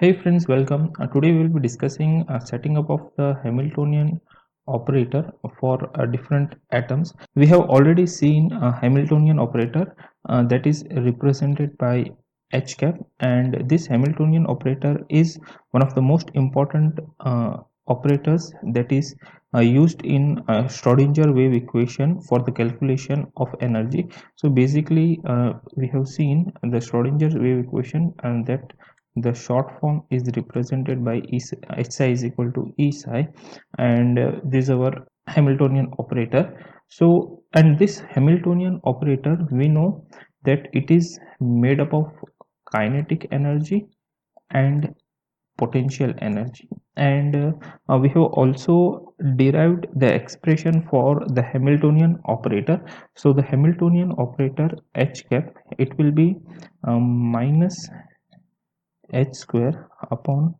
Hey friends, welcome. Today we will be discussing setting up of the Hamiltonian operator for different atoms. We have already seen a Hamiltonian operator that is represented by H cap, and this Hamiltonian operator is one of the most important operators that is used in Schrodinger wave equation for the calculation of energy. So basically we have seen the Schrodinger wave equation, and that the short form is represented by H psi is equal to E psi, and this is our Hamiltonian operator. So, and this Hamiltonian operator, we know that it is made up of kinetic energy and potential energy, and we have also derived the expression for the Hamiltonian operator. So the Hamiltonian operator H cap, it will be minus h square upon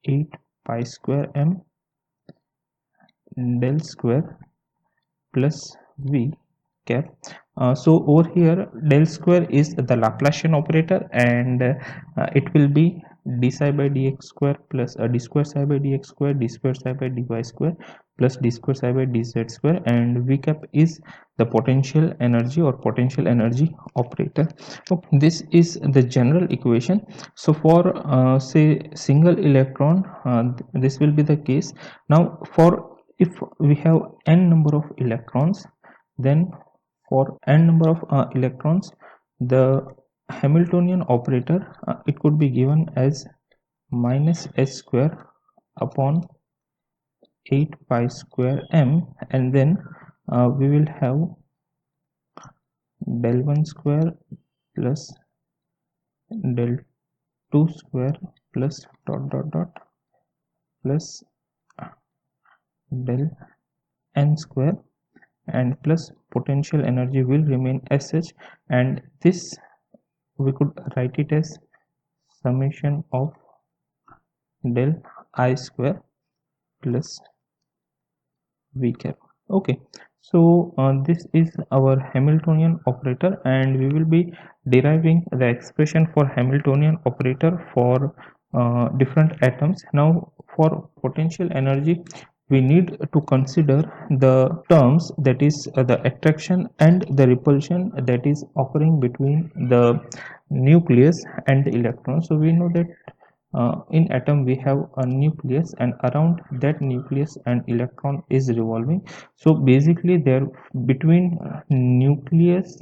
8 pi square m del square plus v cap. So over here del square is the Laplacian operator, and it will be d psi by dx square plus d square psi by dx square, d square psi by dy square plus d square psi by dz square, and v cap is the potential energy or potential energy operator. Okay, this is the general equation. So for say single electron, this will be the case. Now for if we have n number of electrons, then for n number of electrons, the Hamiltonian operator, it could be given as minus h square upon 8 pi square m, and then we will have del 1 square plus del 2 square plus dot dot dot plus del n square, and plus potential energy will remain as such, and this we could write it as summation of del I square plus v cap. Okay, so this is our Hamiltonian operator, and we will be deriving the expression for Hamiltonian operator for different atoms. Now for potential energy, we need to consider the terms, that is the attraction and the repulsion that is occurring between the nucleus and the electron. So we know that in atom we have a nucleus, and around that nucleus an electron is revolving. So basically there between nucleus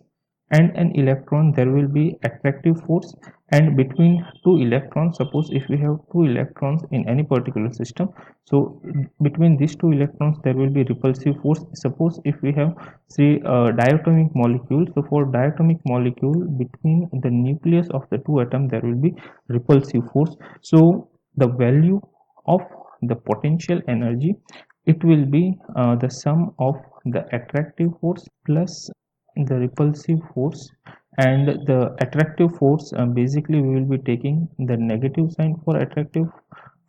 and an electron there will be attractive force, and between two electrons, suppose if we have two electrons in any particular system, so between these two electrons there will be repulsive force. Suppose if we have say a diatomic molecule, so for diatomic molecule between the nucleus of the two atoms there will be repulsive force. So the value of the potential energy, it will be the sum of the attractive force plus the repulsive force. And the attractive force, basically we will be taking the negative sign for attractive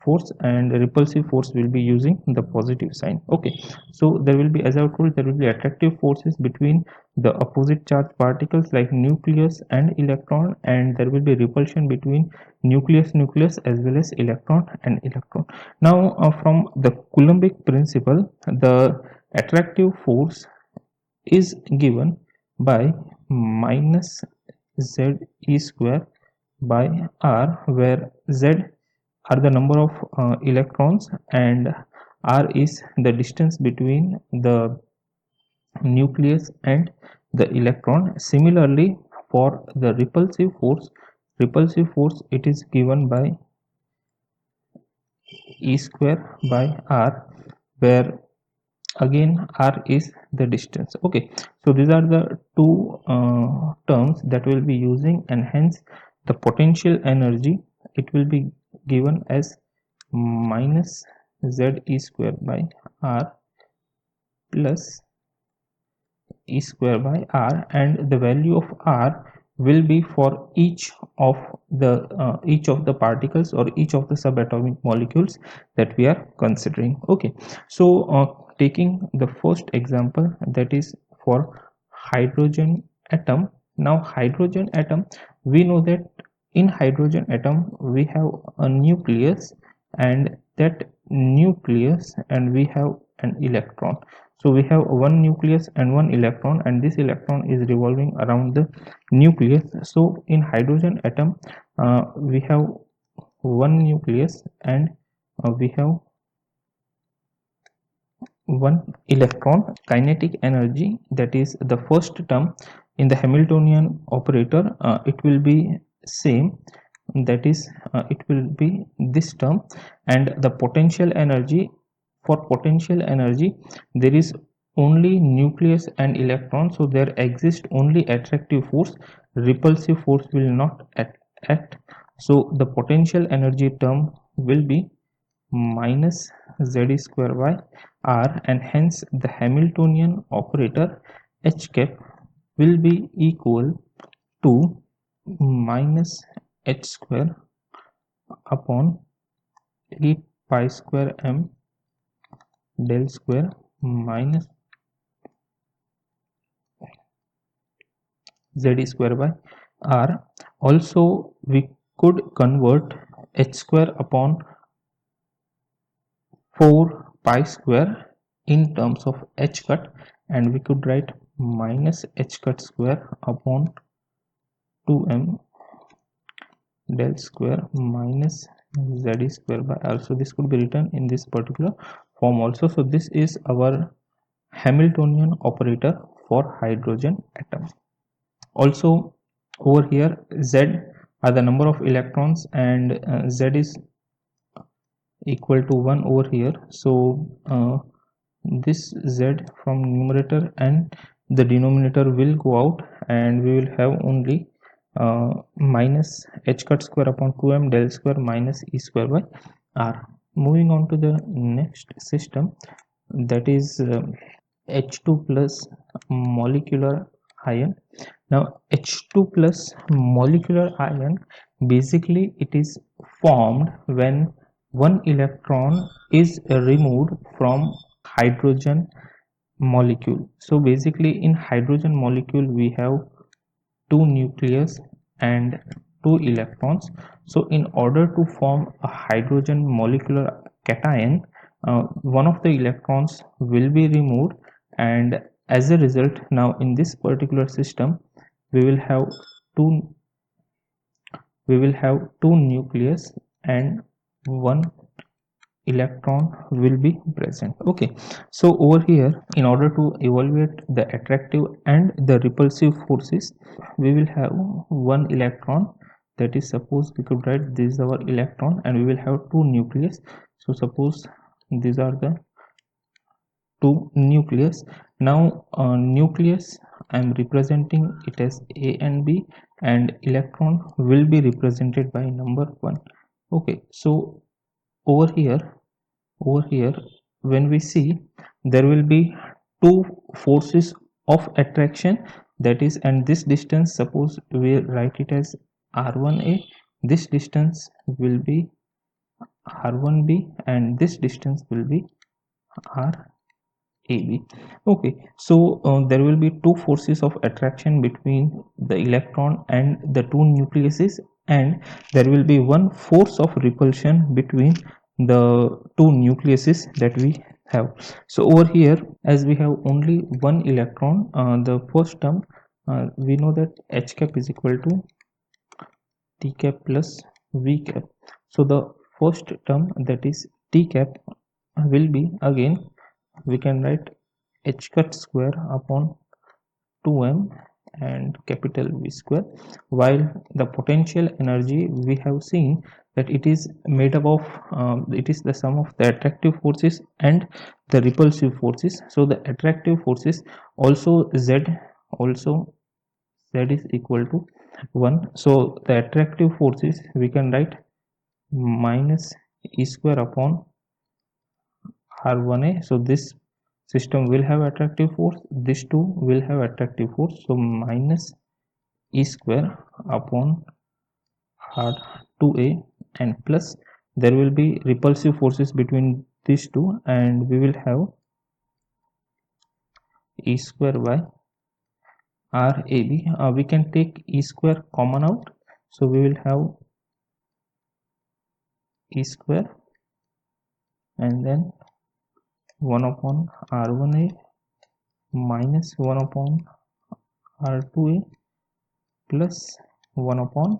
force, and repulsive force will be using the positive sign. Okay, so there will be, as I told, there will be attractive forces between the opposite charge particles like nucleus and electron, and there will be repulsion between nucleus as well as electron and electron. Now from the Coulombic principle, the attractive force is given by minus z e square by r, where z are the number of electrons and r is the distance between the nucleus and the electron. Similarly for the repulsive force it is given by e square by r, where again r is the distance. Okay, so these are the two terms that we'll be using, and hence the potential energy, it will be given as minus z e square by r plus e square by r, and the value of r will be for each of the particles or each of the subatomic molecules that we are considering. Okay, so taking the first example, that is for hydrogen atom. Now hydrogen atom, we know that in hydrogen atom we have a nucleus, and that nucleus, and we have an electron. So we have one nucleus and one electron, and this electron is revolving around the nucleus. So in hydrogen atom we have one nucleus, and we have one electron. Kinetic energy, that is the first term in the Hamiltonian operator, it will be same, that is it will be this term. And the potential energy, for potential energy there is only nucleus and electron, so there exists only attractive force, repulsive force will not act. So the potential energy term will be minus z square by r, and hence the Hamiltonian operator h cap will be equal to minus h square upon 8 pi square m del square minus z square by r. Also we could convert h square upon 4 pi square in terms of h cut, and we could write minus h cut square upon 2m del square minus z square by r. So this could be written in this particular form also. So this is our Hamiltonian operator for hydrogen atom. Also over here z are the number of electrons, and z is equal to 1 over here. So this z from numerator and the denominator will go out, and we will have only minus h cut square upon 2m del square minus e square by r. Moving on to the next system, that is H2 plus molecular ion. Now H2 plus molecular ion, basically it is formed when one electron is removed from hydrogen molecule. So basically in hydrogen molecule we have two nucleus and two electrons. So in order to form a hydrogen molecular cation, one of the electrons will be removed, and as a result, now in this particular system we will have two nucleus and one electron will be present. Okay, so over here, in order to evaluate the attractive and the repulsive forces, we will have one electron, that is, suppose we could write this is our electron, and we will have two nucleus. So suppose these are the two nucleus. Now nucleus I am representing it as A and B, and electron will be represented by number 1. Okay, so over here when we see, there will be two forces of attraction, that is, and this distance, suppose we write it as r1a, this distance will be r1b, and this distance will be r AB. Okay, so there will be two forces of attraction between the electron and the two nucleuses, and there will be one force of repulsion between the two nucleuses that we have. So over here, as we have only one electron, the first term, we know that H cap is equal to T cap plus V cap. So the first term, that is T cap, will be, again we can write h cut square upon 2m and capital V square, while the potential energy we have seen that it is made up of it is the sum of the attractive forces and the repulsive forces. So the attractive forces also z is equal to 1. So the attractive forces we can write minus e square upon r1a. So this system will have attractive force, this too will have attractive force, so minus e square upon r2a, and plus there will be repulsive forces between these two, and we will have e square by rab. We can take e square common out, So we will have E square and then 1 upon R1A minus 1 upon R2A plus 1 upon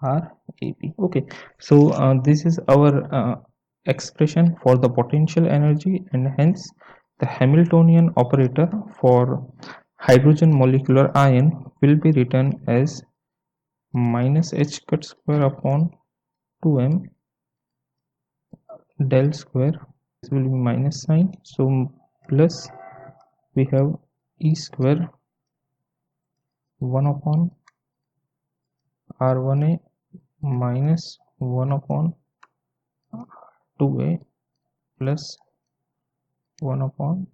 RAB. Okay, so this is our expression for the potential energy, and hence the Hamiltonian operator for hydrogen molecular ion will be written as minus h cut square upon 2m del square. This will be minus sign, so plus we have E square 1 upon R1A minus 1 upon 2A plus 1 upon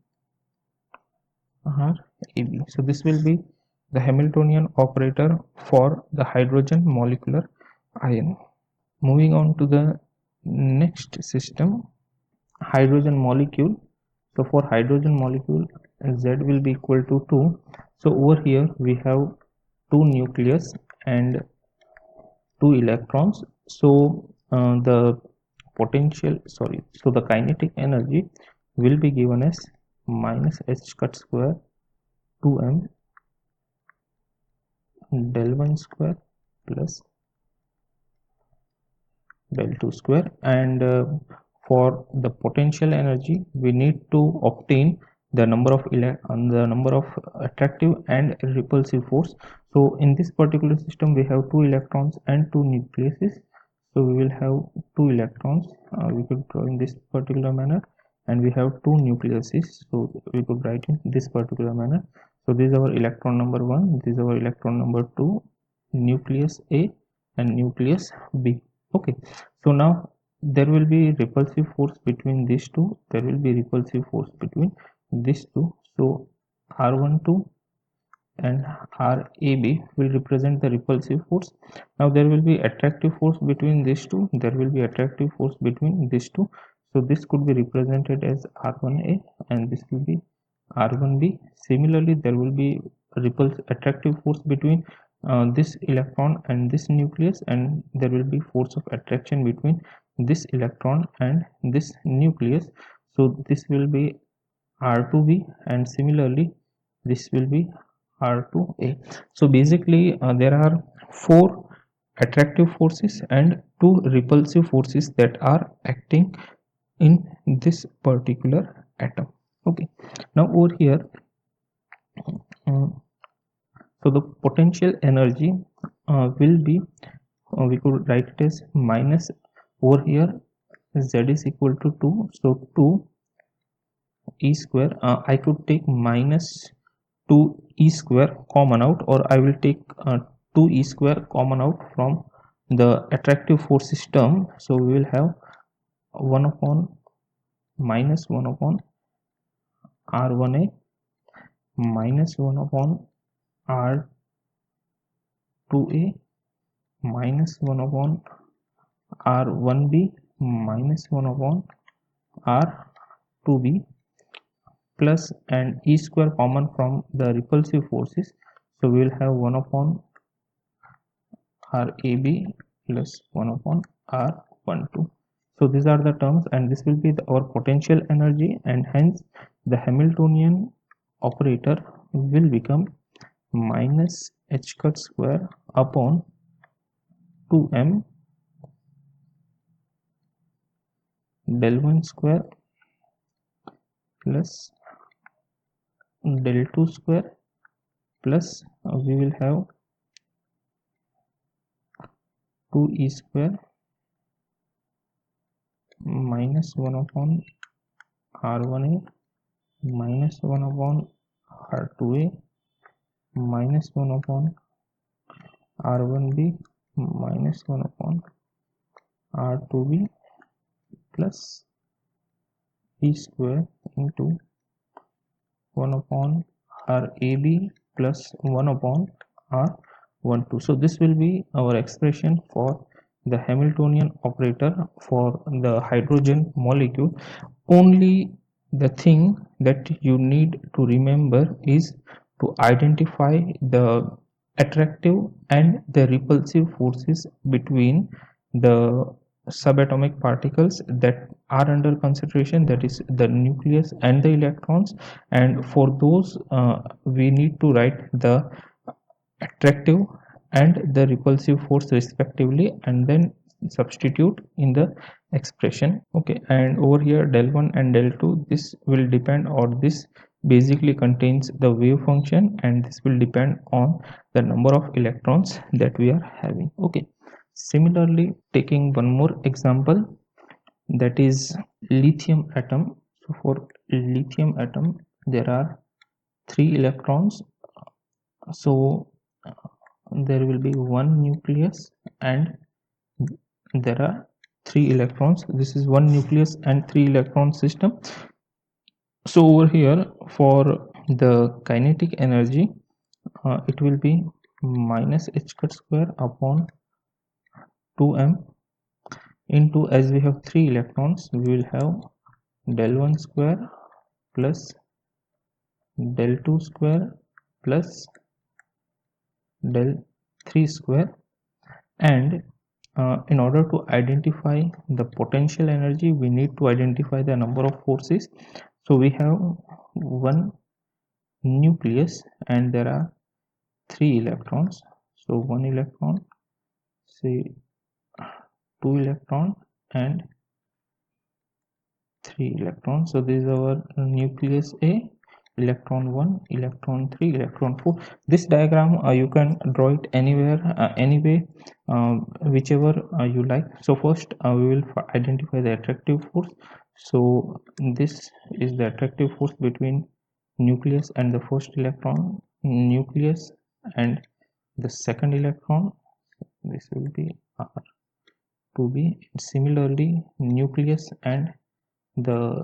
RAB. So this will be the Hamiltonian operator for the hydrogen molecular ion. Moving on to the next system, hydrogen molecule. So for hydrogen molecule, Z will be equal to 2. So over here we have 2 nucleus and 2 electrons. So the kinetic energy will be given as minus h cut square 2m del 1 square plus del 2 square, and for the potential energy we need to obtain the number of attractive and repulsive force. So in this particular system we have 2 electrons and 2 nucleuses. So we will have 2 electrons, we could draw in this particular manner, and we have 2 nucleuses, so we could write in this particular manner. So this is our electron number 1, this is our electron number 2, nucleus A and nucleus B. Okay, so now there will be repulsive force between these two, there will be repulsive force between these two. So R12 and RAB will represent the repulsive force. Now there will be attractive force between these two, there will be attractive force between these two. So this could be represented as R1A and this will be R1B. Similarly, there will be attractive force between this electron and this nucleus, and there will be force of attraction between this electron and this nucleus. So this will be R2B, and similarly this will be R2A. So basically there are 4 attractive forces and 2 repulsive forces that are acting in this particular atom. Okay, now over here so the potential energy will be we could write it as minus, over here Z is equal to 2, so 2 E square, I could take minus 2 E square common out, or I will take 2 E square common out from the attractive forces term. So we will have 1 upon minus 1 upon R1A minus 1 upon R2A minus 1 upon R1B minus 1 upon R2B plus and E square common from the repulsive forces. So we will have 1 upon RAB plus 1 upon R12. So these are the terms, and this will be our potential energy, and hence the Hamiltonian operator will become minus h cut square upon 2m del 1 square plus del 2 square plus we will have 2e square minus 1 upon R1A minus 1 upon R2A minus 1 upon R1B minus 1 upon R2B plus E square into 1 upon RAB plus 1 upon R12. So this will be our expression for the Hamiltonian operator for the hydrogen molecule. Only the thing that you need to remember is to identify the attractive and the repulsive forces between the subatomic particles that are under consideration, that is the nucleus and the electrons. And for those we need to write the attractive and the repulsive force respectively, and then substitute in the expression. Okay, and over here del 1 and del 2, this will depend, or this basically contains the wave function, and this will depend on the number of electrons that we are having. Okay, similarly, taking one more example, that is lithium atom. So for lithium atom there are 3 electrons. So there will be one nucleus and there are 3 electrons. This is one nucleus and 3 electron system. So over here for the kinetic energy, it will be minus h cut square upon 2m into, as we have 3 electrons, we will have del 1 square plus del 2 square plus del 3 square. And in order to identify the potential energy, we need to identify the number of forces. So we have one nucleus and there are 3 electrons. So 1 electron, say 2 electron and 3 electrons. So this is our nucleus A, electron 1, electron 3, electron 4. This diagram you can draw it anywhere, anyway, whichever you like. So first we will identify the attractive force. So this is the attractive force between nucleus and the first electron, nucleus and the second electron. This will be R2b. Similarly, nucleus and the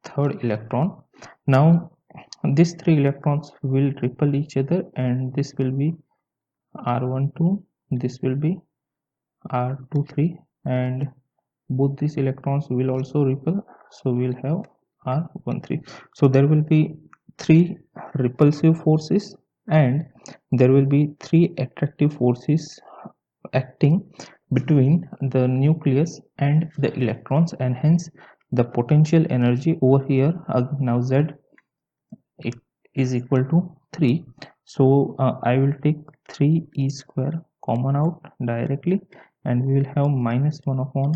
third electron. Now these 3 electrons will repel each other, and this will be R12, this will be R23, and both these electrons will also repel, so we'll have R13. So there will be 3 repulsive forces and there will be 3 attractive forces acting between the nucleus and the electrons, and hence the potential energy over here, now Z, it is equal to 3. So I will take 3e square common out directly, and we will have minus 1 upon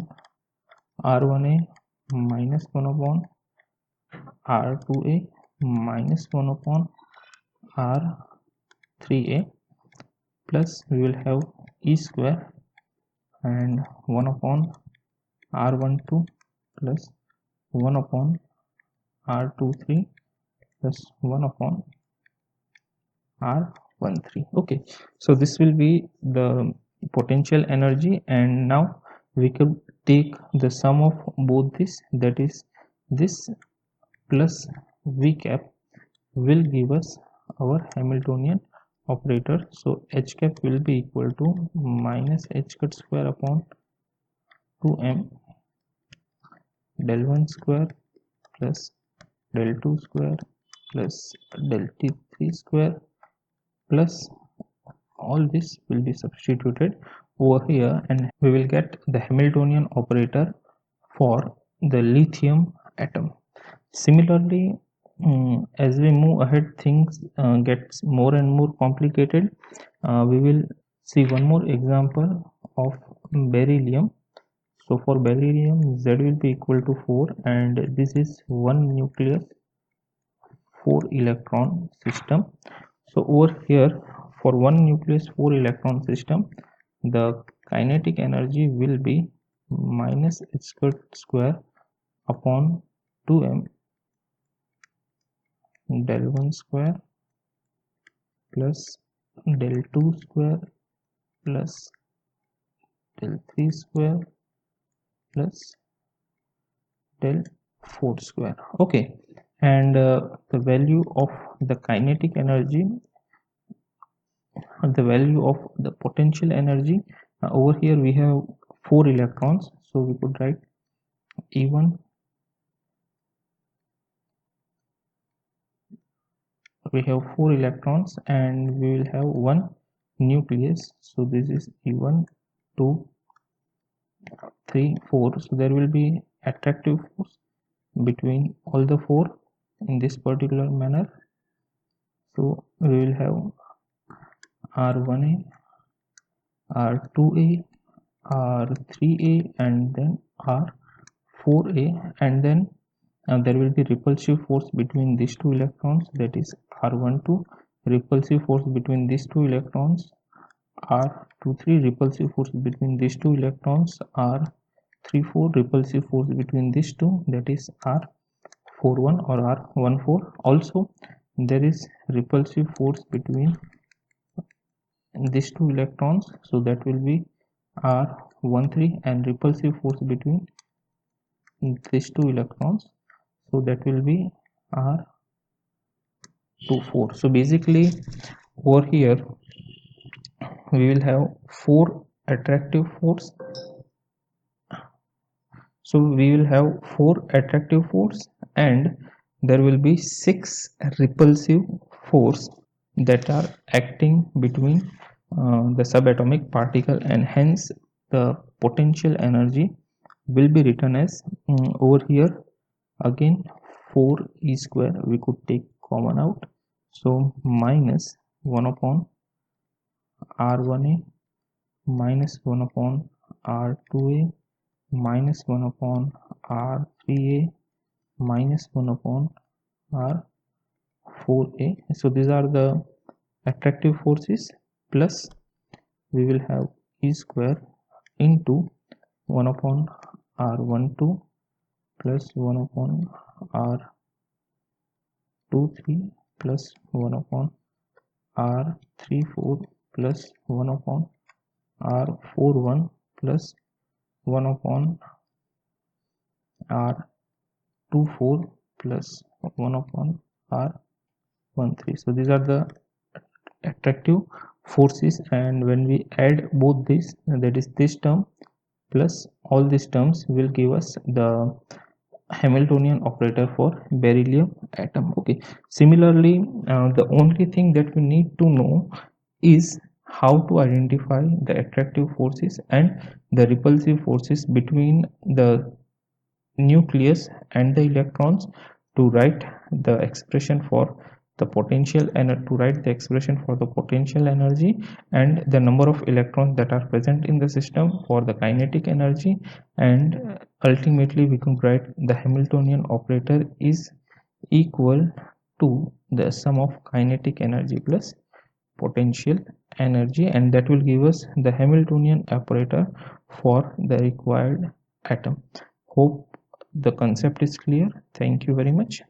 R1a minus 1 upon R2a minus 1 upon R3a, plus we will have e square and 1 upon R12 plus 1 upon R23 plus 1 upon R13. Okay, so this will be the potential energy, and now we could take the sum of both this, that is this plus V cap will give us our Hamiltonian operator. So H cap will be equal to minus h cut square upon 2m del 1 square plus del 2 square plus del 3 square, plus all this will be substituted over here, and we will get the Hamiltonian operator for the lithium atom. Similarly, as we move ahead, things gets more and more complicated. We will see one more example of beryllium. So for beryllium, Z will be equal to 4, and this is one nucleus 4 electron system. So over here for one nucleus 4 electron system, the kinetic energy will be minus h square upon 2m del 1 square plus del 2 square plus del 3 square plus del 4 square. Okay, and the value of the kinetic energy, the value of the potential energy, over here we have 4 electrons, so we could write E1 we have 4 electrons and we will have one nucleus. So this is E1, 2, 3, 4. So there will be attractive force between all the 4 in this particular manner. So we will have R1A, R2A, R3A, and then R4A, and then there will be repulsive force between these two electrons, that is R12, repulsive force between these two electrons, R23, repulsive force between these two electrons, R34, repulsive force between these two, that is R41 or R14. Also there is repulsive force between these two electrons, so that will be R13, and repulsive force between these two electrons, so that will be R24. So basically over here we will have 4 attractive force. So we will have 4 attractive force and there will be 6 repulsive force that are acting between the subatomic particle, and hence the potential energy will be written as over here again 4e square we could take common out, so minus 1 upon R1a minus 1 upon R2a minus 1 upon R3a minus 1 upon R4a. So these are the attractive forces, plus we will have e square into 1 upon R12 plus 1 upon R23 plus 1 upon R34 plus 1 upon R41 plus 1 upon R24 plus 1 upon R13. So these are the attractive forces, and when we add both these, that is this term plus all these terms, will give us the Hamiltonian operator for beryllium atom. Okay, similarly the only thing that we need to know is how to identify the attractive forces and the repulsive forces between the nucleus and the electrons to write the expression for the potential energy and the number of electrons that are present in the system for the kinetic energy, and ultimately we can write the Hamiltonian operator is equal to the sum of kinetic energy plus potential energy, and that will give us the Hamiltonian operator for the required atom. Hope the concept is clear. Thank you very much.